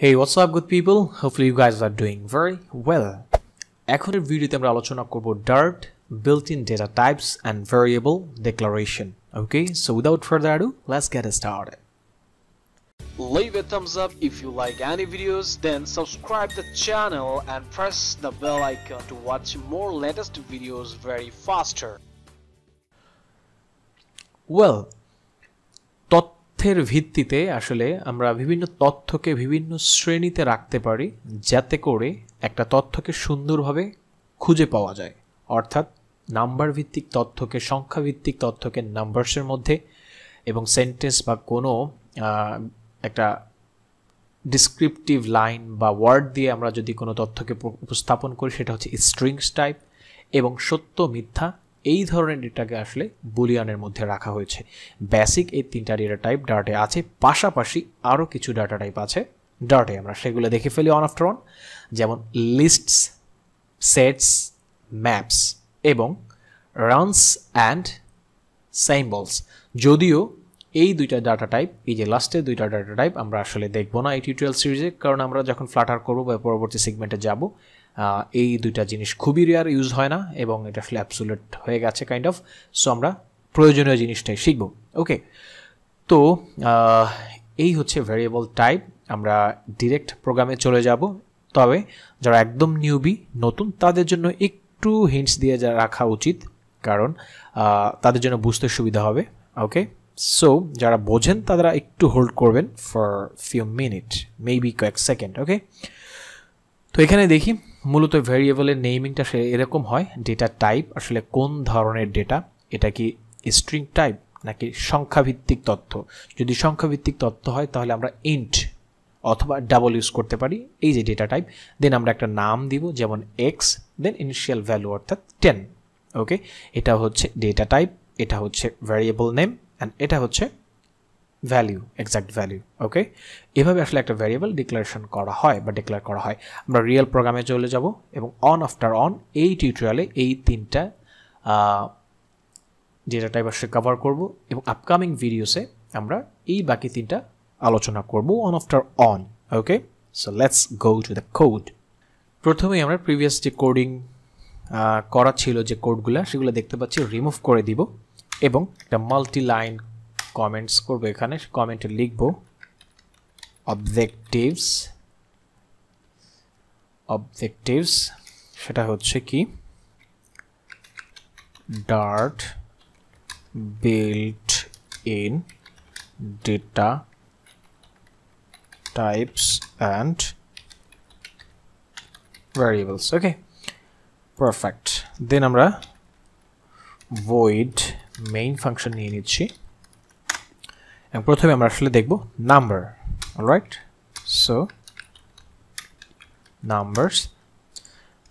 Hey, what's up good people? Hopefully you guys are doing very well. এখনের ভিডিওতে আমরা আলোচনা করব Dart, built-in data types and variable declaration. Okay, so without further ado, let's get started. Leave a thumbs up if you like any videos, then subscribe the channel and press the bell icon to watch more latest videos very faster. Well, তথ্যের ভিত্তিতে আসলে আমরা বিভিন্ন তথ্যকে বিভিন্ন শ্রেণীতে রাখতে পারি যাতে করে একটা তথ্যকে সুন্দরভাবে খুঁজে পাওয়া যায়। অর্থাৎ নাম্বার ভিত্তিক তথ্যকে সংখ্যা ভিত্তিক তথ্যকে নাম্বারসের মধ্যে এবং সেন্টেন্স বা কোনো একটা ডিসক্রিপটিভ লাইন বা ওয়ার্ড দিয়ে আমরা যদি কোনো তথ্যকে উপস্থাপন করি সেটা হচ্ছে স্ট্রিংস টাইপ এবং সত্য মিথ্যা এই ধরনের ডেটাকে আসলে বুলিয়ানের মধ্যে রাখা হয়েছে। বেসিক এই তিনটা ডেটা টাইপ ডার্টে আছে, পাশাপাশি আরও কিছু ডাটা টাইপ আছে ডার্টে, আমরা সেগুলো দেখে ফেলি অন আফটার অন, যেমন লিস্টস, সেটস, ম্যাপস এবং রানস অ্যান্ড সাইম্বলস। যদিও এই দুইটা ডাটা টাইপ, এই যে লাস্টের দুইটা ডাটা টাইপ আমরা আসলে দেখবো না এই টিউটোরিয়াল সিরিজে, কারণ আমরা যখন ফ্লাটার করবো বা পরবর্তী সেগমেন্টে যাব এই দুইটা জিনিস খুবই রেয়ার, ইউজ হয় না এবং এটা আসলে অ্যাবসোলিউট হয়ে গেছে কাইন্ড অফ। সো আমরা প্রয়োজনীয় জিনিসটাই শিখব। ওকে, তো এই হচ্ছে ভ্যারিয়েবল টাইপ। আমরা ডিরেক্ট প্রোগ্রামে চলে যাব, তবে যারা একদম নিউবি নতুন তাদের জন্য একটু হিন্টস দিয়ে যা রাখা উচিত, কারণ তাদের জন্য বুঝতে সুবিধা হবে। ওকে, সো যারা বোঝেন তারা একটু হোল্ড করবেন ফর ফিউ মিনিট, মেবি কয়েক সেকেন্ড। ওকে, তো এখানে দেখি মূলত ভ্যারিয়েবলের নেমিংটা সে এরকম হয়। ডেটা টাইপ আসলে কোন ধরনের ডেটা, এটা কি স্ট্রিং টাইপ নাকি সংখ্যাভিত্তিক তথ্য? যদি সংখ্যাভিত্তিক তথ্য হয় তাহলে আমরা ইন্ট অথবা ডাবল ইউজ করতে পারি, এই যে ডেটা টাইপ। দেন আমরা একটা নাম দিব, যেমন এক্স, দেন ইনিশিয়াল ভ্যালু অর্থাৎ 10। ওকে, এটা হচ্ছে ডেটা টাইপ, এটা হচ্ছে ভ্যারিয়েবল নেম অ্যান্ড এটা হচ্ছে ভ্যালু, এক্সাক্ট ভ্যালু। ওকে, এভাবে আসলে একটা ভ্যারিয়েবল ডিক্লারেশন করা হয় বা ডিক্লেয়ার করা হয়। আমরা রিয়েল প্রোগ্রামে চলে যাব এবং অন আফটার অন এই টিউটোরিয়ালে এই তিনটা ডেটা টাইপ আসলে কভার করব এবং আপকামিং ভিডিওসে আমরা এই বাকি তিনটা আলোচনা করব on after on. Okay, so let's go to the code. প্রথমেই আমরা প্রিভিয়াস যে কোডিং করা ছিল যে কোডগুলো সেগুলো দেখতে পাচ্ছি, রিমুভ করে দিব এবং একটা মাল্টি লাইন কমেন্টস করবো। এখানে কমেন্টে লিখব অবজেক্টিভস, সেটা হচ্ছে কি Dart built in data types and variables. Okay, perfect. Then আমরা void main function নিয়ে নিচ্ছি এবং প্রথমে আমরা আসলে দেখব নাম্বার। Alright, so numbers.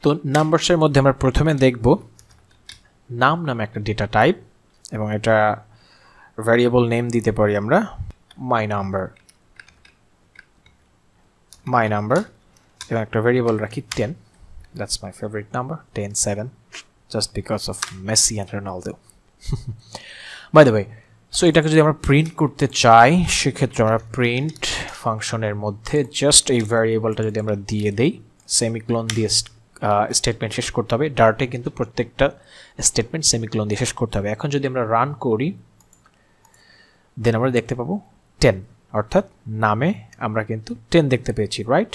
তো নাম্বারসের মধ্যে আমরা প্রথমে দেখব নাম নামে একটা ডেটা টাইপ এবং এটা ভ্যারিয়েবল নেম দিতে পারি আমরা মাই নাম্বার এবং একটা ভ্যারিয়েবল রাখি 10। That's my favourite number, 10 7, just because of Messi and Ronaldo. By the way, so এটাকে যদি আমরা প্রিন্ট করতে চাই সেক্ষেত্রে আমরা প্রিন্ট ফাংশনের মধ্যে জাস্ট এই ভ্যারিয়েবলটা যদি আমরা দিয়ে দেই, সেমিকোলন দিয়ে স্টেটমেন্ট শেষ করতে হবে। ডার্টে কিন্তু প্রত্যেকটা স্টেটমেন্ট সেমিকোলন দিয়ে শেষ করতে হবে। এখন যদি আমরা রান করি দেন আমরা দেখতে পাবো 10, অর্থাৎ নামে আমরা কিন্তু 10 দেখতে পেয়েছি, রাইট?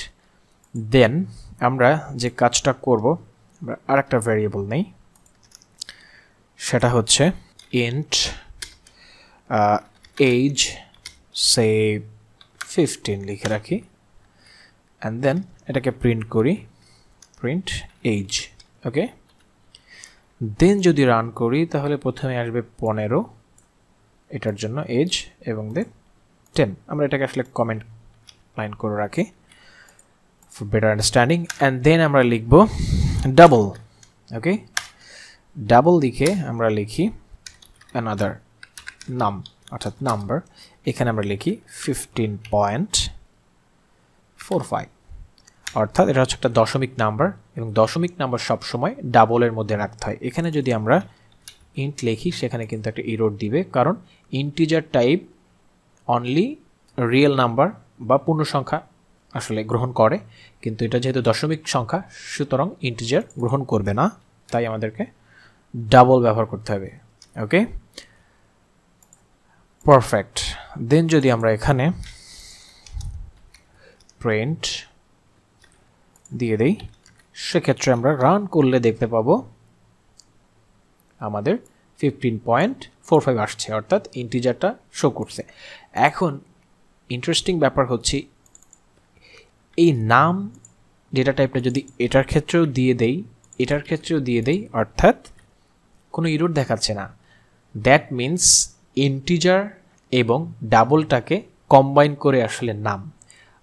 দেন আমরা যে কাজটা করব, আমরা আরেকটা ভ্যারিয়েবল নেই, সেটা হচ্ছে ইন্ট age say 15 লিখে রাখি অ্যান্ড দেন এটাকে প্রিন্ট করি, প্রিন্ট age। ওকে, দেন যদি রান করি তাহলে প্রথমে আসবে 15, এটার জন্য এজ, এবং দেন 10। আমরা এটাকে আসলে কমেন্ট লাইন করে রাখি for better understanding. And then আমরা লিখব ডাবল। ওকে, ডাবল লিখে আমরা লিখি অ্যানাদার নাম অর্থাৎ নাম্বার, এখানে আমরা লিখি 15.45, অর্থাৎ এটা হচ্ছে একটা দশমিক নাম্বার এবং দশমিক নাম্বার সবসময় ডাবলের মধ্যে রাখতে হয়। এখানে যদি আমরা ইন্ট লিখি সেখানে কিন্তু একটা এরর দিবে, কারণ integer type only real number বা পূর্ণ সংখ্যা আসলে গ্রহণ করে, কিন্তু এটা যেহেতু দশমিক সংখ্যা সুতরাং ইন্টিজার গ্রহণ করবে না, তাই আমাদেরকে ডাবল ব্যবহার করতে হবে। ওকে, পারফেক্ট। দেন যদি আমরা এখানে প্রিন্ট দিয়ে দেই, সেক্ষেত্রে আমরা রান করলে দেখতে পাবো আমাদের 15.45 আসছে, অর্থাৎ ইন্টিজারটা শো করছে। এখন ইন্টারেস্টিং ব্যাপার হচ্ছে এই নাম ডেটা টাইপটা যদি এটার ক্ষেত্রেও দিয়ে দেই, এটার ক্ষেত্রেও দিয়ে দেই, অর্থাৎ কোনো এরর দেখাচ্ছে না। দ্যাট মিন্স ইন্টিজার এবং ডাবলটাকে কম্বাইন করে আসলে নাম।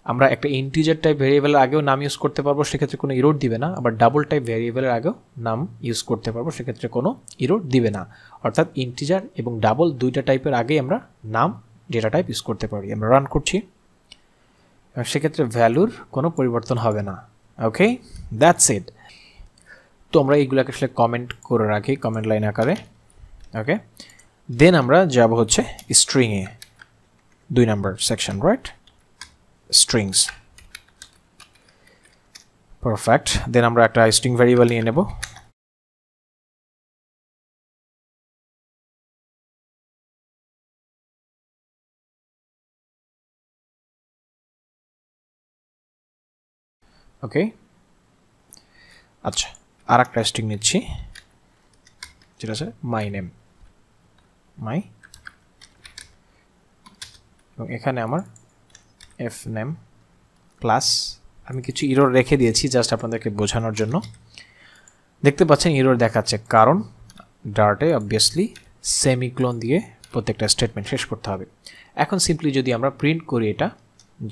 আমরা একটা ইন্টিজার টাইপ ভেরিয়েবলের আগেও নাম ইউজ করতে পারবো, সেক্ষেত্রে কোনো এরর দিবে না। আবার ডাবল টাইপ ভেরিয়েবলের আগেও নাম ইউজ করতে পারবো, সেক্ষেত্রে কোনো এরর দিবে না। অর্থাৎ ইন্টিজার এবং ডাবল দুইটা টাইপের আগেই আমরা নাম ডেটা টাইপ ইউজ করতে পারি। আমরা রান করছি, সেক্ষেত্রে ভ্যালুর কোনো পরিবর্তন হবে না। ওকে, দ্যাটস ইট। তো আমরা এইগুলোকে আসলে কমেন্ট করে রাখি কমেন্ট লাইন আকারে। ওকে, দেন আমরা যাব হচ্ছে স্ট্রিংয়ে, 2 নম্বর সেকশন, রাইট, স্ট্রিংস। পারফেক্ট। দেন আমরা একটা স্ট্রিং ভ্যারিয়েবল নিয়ে নেব। ওকে, আচ্ছা, আর একটা স্ট্রিং নিচ্ছি যেটা আছে মাই নেম, মাই, এবং এখানে আমার এফ নেম প্লাস, আমি কিছু ইরর রেখে দিয়েছি জাস্ট আপনাদেরকে বোঝানোর জন্য। দেখতে পাচ্ছেন ইরর দেখাচ্ছে, কারণ ডার্টে অবভিয়াসলি সেমিক্লোন দিয়ে প্রত্যেকটা স্টেটমেন্ট শেষ করতে হবে। এখন সিম্পলি যদি আমরা প্রিন্ট করি, এটা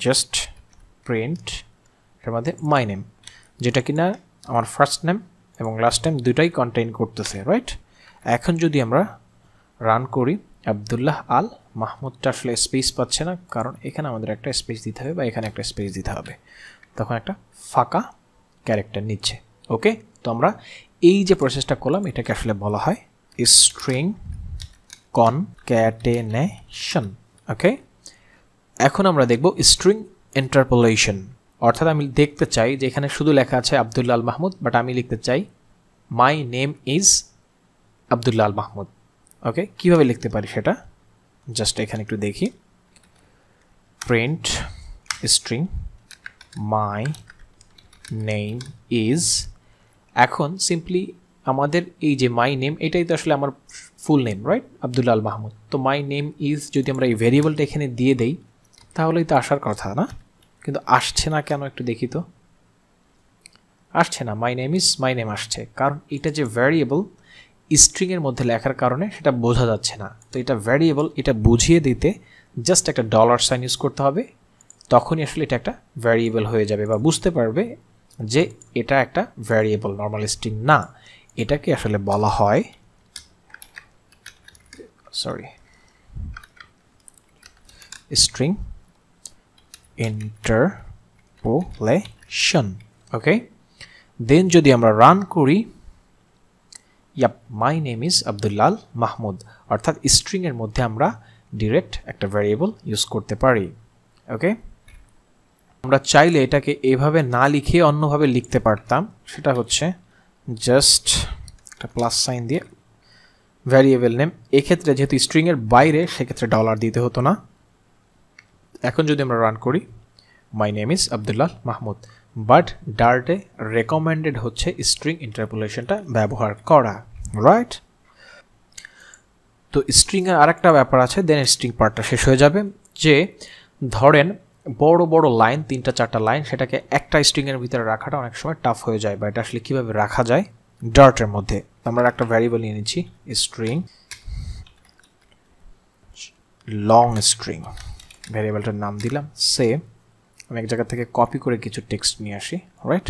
জাস্ট প্রিন্ট এর মধ্যে মাই নেম, যেটা কিনা আমার ফার্স্ট নেম এবং লাস্ট নেম দুটাই কন্টেইন করতেছে, রাইট। এখন যদি আমরা রান করি, আব্দুল্লাহ আল মাহমুদটা আসলে স্পেস পাচ্ছে না, কারণ এখানে আমাদের একটা স্পেস দিতে হবে বা এখানে একটা স্পেস দিতে হবে, তখন একটা ফাঁকা ক্যারেক্টার নিচ্ছে। ওকে, তো আমরা এই যে প্রসেসটা করলাম এটাকে আসলে বলা হয় স্ট্রিং কনক্যাটেনেশন। ওকে, এখন আমরা দেখব স্ট্রিং ইন্টারপোলেশন, অর্থাৎ আমি দেখতে চাই যে এখানে শুধু লেখা আছে আব্দুল্লাহ আল মাহমুদ, বাট আমি লিখতে চাই মাই নেম ইজ আব্দুল্লাহ আল মাহমুদ। ওকে, কীভাবে লিখতে পারি সেটা জাস্ট এখানে একটু দেখি। Print string my name is, এখন সিম্পলি আমাদের এই যে মাই নেম, এটাই তো আসলে আমার full name, right, Abdullah Al Mahmud. তো মাই নেম ইজ যদি আমরা এই ভেরিয়েবলটা এখানে দিয়ে দেই, তাহলেই তো আসার কথা না, কিন্তু আসছে না কেন একটু দেখি তো। আসছে না, মাই নেম ইজ মাই নেম আসছে, কারণ এটা যে ভ্যারিয়েবল স্ট্রিংয়ের মধ্যে লেখার কারণে সেটা বোঝা যাচ্ছে না। তো এটা ভ্যারিয়েবল, এটা বুঝিয়ে দিতে জাস্ট একটা ডলার সাইন ইউজ করতে হবে, তখনই আসলে এটা একটা ভ্যারিয়েবল হয়ে যাবে বা বুঝতে পারবে যে এটা একটা ভ্যারিয়েবল, নর্মাল স্ট্রিং না। এটাকে আসলে বলা হয় স্ট্রিং ইন্টারপোলেশন। ওকে, দেন যদি আমরা রান করি, yup, my name is Abdullah Al Mahmud, অর্থাৎ স্ট্রিংয়ের মধ্যে আমরা ডিরেক্ট একটা ভ্যারিয়েবল ইউজ করতে পারি। ওকে, আমরা চাইলে এটাকে এভাবে না লিখে অন্যভাবে লিখতে পারতাম, সেটা হচ্ছে জাস্ট একটা প্লাস সাইন দিয়ে ভ্যারিয়েবল নেম। এক্ষেত্রে যেহেতু স্ট্রিংয়ের বাইরে, সেক্ষেত্রে ডলার দিতে হতো না। এখন যদি আমরা রান করি, my name is Abdullah Mahmud, but ডার্টে রেকমেন্ডেড হচ্ছে স্ট্রিং ইন্টারপোলেশনটা ব্যবহার করা, রাইট। তো স্ট্রিংয়ের আরেকটা ব্যাপার আছে, দেন স্ট্রিং পার্টটা শেষ হয়ে যাবে। যে ধরেন বড় বড় লাইন, 3-4টা লাইন, সেটাকে একটা স্ট্রিংয়ের ভিতরে রাখাটা অনেক সময় টাফ হয়ে যায়, বা এটা আসলে কীভাবে রাখা যায় ডার্টের মধ্যে। আমরা একটা ভ্যারিয়েবল নিয়ে নিচ্ছি, স্ট্রিং লং স্ট্রিং, ভ্যারিয়েবলটার নাম দিলাম সে। আমি এক জায়গা থেকে কপি করে কিছু টেক্সট নিয়ে আসি, রাইট।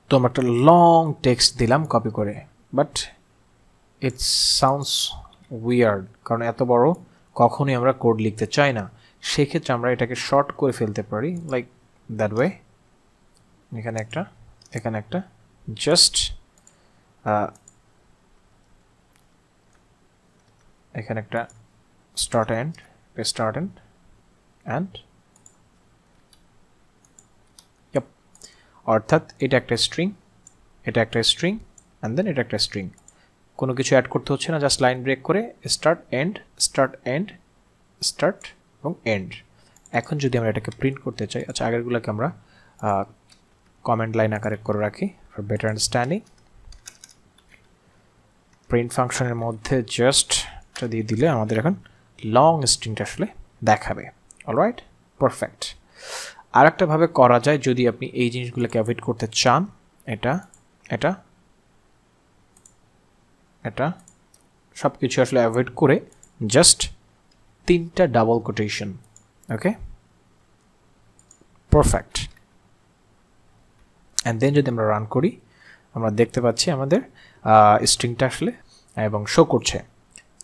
তো আমরা একটা লং টেক্সট দিলাম কপি করে, বাট ইট সাউন্ডস উইয়ার্ড, কারণ এত বড় কখনোই আমরা কোড লিখতে চাই না। সেক্ষেত্রে আমরা এটাকে শর্ট করে ফেলতে পারি, লাইক দ্যাট ওয়ে। এখানে একটা, এখানে একটা, জাস্ট এখানে একটা স্টার্ট এন্ড, অ্যান্ড ইয়াপ, অর্থাৎ এটা একটা স্ট্রিং, এটা একটা স্ট্রিং, অ্যান্ড দেন এটা একটা স্ট্রিং। কোনো কিছু অ্যাড করতে হচ্ছে না, জাস্ট লাইন ব্রেক করে start end, start end, start এবং এন্ড। এখন যদি আমরা এটাকে প্রিন্ট করতে চাই, আচ্ছা আগেরগুলোকে আমরা কমেন্ট লাইন আকারে করে রাখি ফর বেটার আন্ডারস্ট্যান্ডিং। প্রিন্ট ফাংশনের মধ্যে জাস্ট এটা দিয়ে দিলে আমাদের এখন লং স্ট্রিংটা আসলে দেখাবে। Alright, perfect. আর একটা ভাবে করা যায়, যদি আপনি এই জিনিসগুলোকে অ্যাভয়েড করতে চান, এটা এটা এটা সব কিছু আসলে অ্যাভয়েড করে জাস্ট 3টা double quotation. Okay, perfect. And then যদি আমরা রান করি, আমরা দেখতে পাচ্ছি আমাদের স্ট্রিংটা আসলে এবং শো করছে।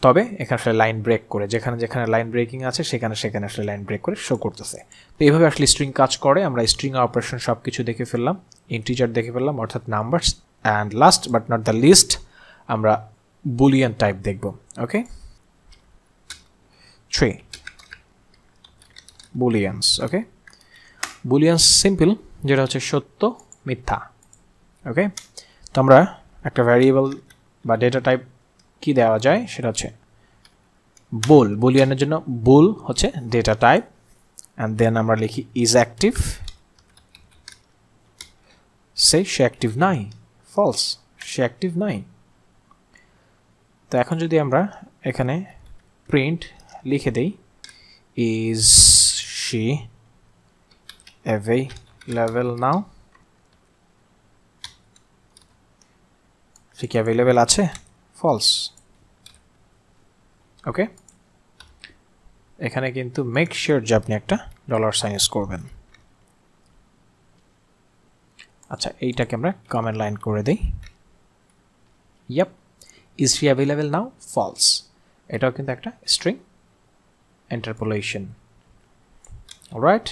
তবে এখানে আসলে লাইন ব্রেক করে, যেখানে যেখানে লাইন ব্রেকিং আছে সেখানে সেখানে আসলে লাইন ব্রেক করে শো করতেছে। তো এইভাবে আসলে স্ট্রিং কাজ করে। আমরা স্ট্রিং অপারেশন সব কিছু দেখে ফেললাম, ইন্টিজার দেখে ফেললাম অর্থাৎ numbers, and last but not the least আমরা বুলিয়ান টাইপ দেখব। ওকে, 3 বুলিয়ানস। ওকে, বুলিয়ানস সিম্পল, যেটা হচ্ছে সত্য মিথ্যা। ওকে, তো আমরা একটা ভ্যারিয়েবল বা ডেটা টাইপ কি দেওয়া যায় সেটা হচ্ছে বুল। বুলিয়ানের জন্য বুল হচ্ছে ডেটা টাইপ, অ্যান্ড দেন আমরা লিখি ইজ অ্যাক্টিভ, সে অ্যাক্টিভ নাই, ফলস, সে অ্যাক্টিভ নাই। তো এখন যদি আমরা এখানে প্রিন্ট লিখে দেই ইজ শি অ্যাভেইলেবল নাও, সে কি অ্যাভেইলেবল আছে, ফলস। ওকে, এখানে কিন্তু মেক শিওর যে আপনি একটা $সাইন ইউজ করবেন। আচ্ছা, এইটাকে আমরা কমেন্ট লাইন করে দেই, yup, is she available now, false. এটাও কিন্তু একটা string interpolation. Alright,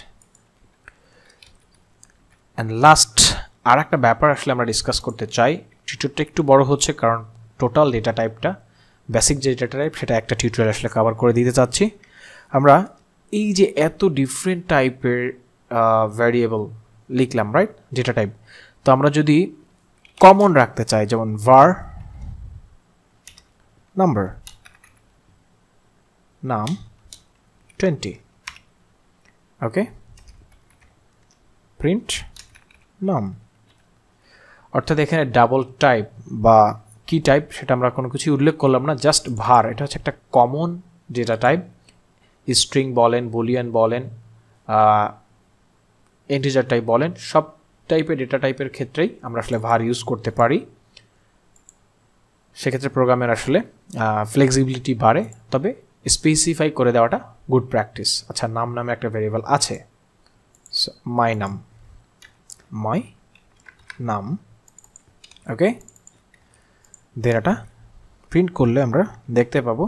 and last আর একটা ব্যাপার আসলে আমরা ডিসকাস করতে চাই। টিউটোরিয়ালটা একটু বড় হচ্ছে কারণ টোটাল ডেটা টাইপটা, বেসিক যে ডেটা টাইপ সেটা একটা টিউটোরিয়াল আসলে কভার করে দিতে চাচ্ছি। আমরা এই যে এত ডিফারেন্ট টাইপের ভ্যারিয়েবল লিখলাম, রাইট, ডেটা টাইপ, তো আমরা যদি কমন রাখতে চাই, যেমন var নাম্বার, নাম 20, ওকে, প্রিন্ট নাম, অর্থাৎ এখানে ডাবল টাইপ বা কি টাইপ সেটা আমরা কোনো কিছু উল্লেখ করলাম না, জাস্ট var। এটা হচ্ছে একটা কমন ডেটা টাইপ, স্ট্রিং বলেন, বুলিয়ান বলেন, ইন্টিজার টাইপ বলেন, সব টাইপের ডেটা টাইপের ক্ষেত্রেই আমরা আসলে var ইউজ করতে পারি। সেক্ষেত্রে প্রোগ্রামের আসলে ফ্লেক্সিবিলিটি বাড়ে, তবে স্পেসিফাই করে দেওয়াটা গুড প্র্যাকটিস। আচ্ছা, নাম নামে একটা ভেরিয়েবল আছে, মাই নাম, মাই নাম, ওকে, ডেটাটা প্রিন্ট করলে আমরা দেখতে পাবো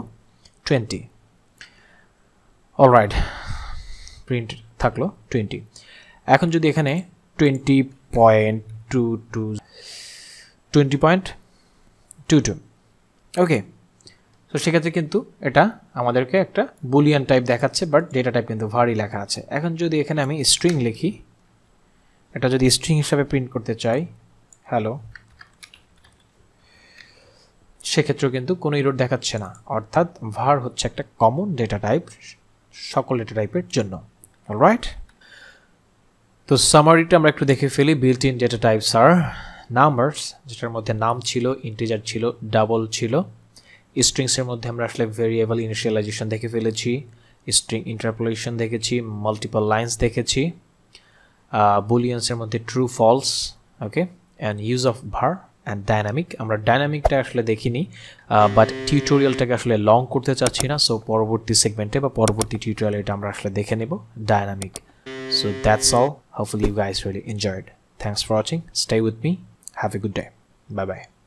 20। অলরাইট, প্রিন্ট থাকলো 20। এখন যদি এখানে 20.22, ওকে, তো সেক্ষেত্রে কিন্তু এটা আমাদেরকে একটা বুলিয়ান টাইপ দেখাচ্ছে, বাট ডেটা টাইপ কিন্তু ভারী লেখা আছে। এখন যদি এখানে আমি স্ট্রিং লিখি, এটা যদি স্ট্রিং হিসাবে প্রিন্ট করতে চাই, হ্যালো, সেক্ষেত্রেও কিন্তু কোনো এরর দেখাচ্ছে না, অর্থাৎ var হচ্ছে একটা কমন ডেটা টাইপ সকল ডেটা টাইপের জন্য। অলরাইট, তো সামারিটা আমরা একটু দেখে ফেলি। বিল্ট ইন ডেটা টাইপস আর নাম্বারস, যেটার মধ্যে নাম ছিল, ইন্টিজার ছিল, ডাবল ছিল। স্ট্রিংসের মধ্যে আমরা আসলে ভেরিয়েবল ইনিশিয়ালাইজেশন দেখে ফেলেছি, স্ট্রিং ইন্টারপোলেশন দেখেছি, মাল্টিপল লাইন্স দেখেছি, বুলিয়ান্সের মধ্যে true false, okay, and use of var and dynamic. আমরা ডাইনামিকটা আসলে দেখিনি, বাট টিউটোরিয়ালটাকে আসলে লং করতে চাচ্ছি না, সো পরবর্তী সেগমেন্টে বা পরবর্তী টিউটোরিয়ালে এটা আমরা আসলে দেখে নেব, dynamic. So that's all. Hopefully you guys really enjoyed. Thanks for watching. Stay with me. Have a good day. Bye bye.